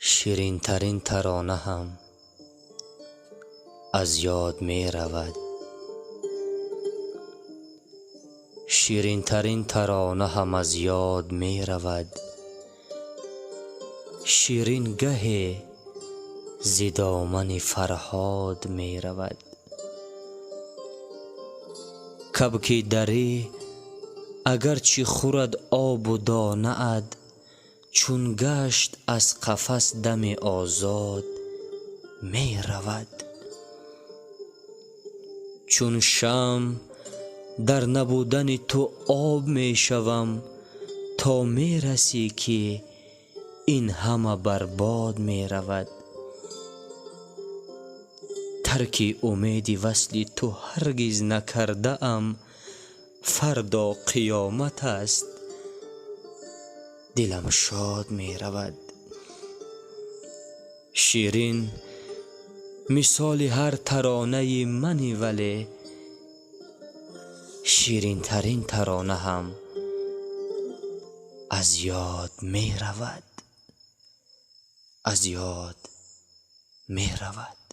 شیرین ترین ترانه هم از یاد می رود. شیرین ترین ترانه هم از یاد می رود. شیرین گه ز دامن فرهاد می رود. کبک دری اگرچه خورد آب و دانه اد، چون گشت از قفس دم آزاد می رود. چون شمع در نبودن تو آب می شوم، تا می رسی که این همه برباد می رود. ترک امید وصل تو هرگز نکرده ام، فردا قیامت است دلم شاد می رود. شیرین مثال هر ترانه منی، ولی شیرین ترین ترانه هم از یاد می رود. از یاد می رود.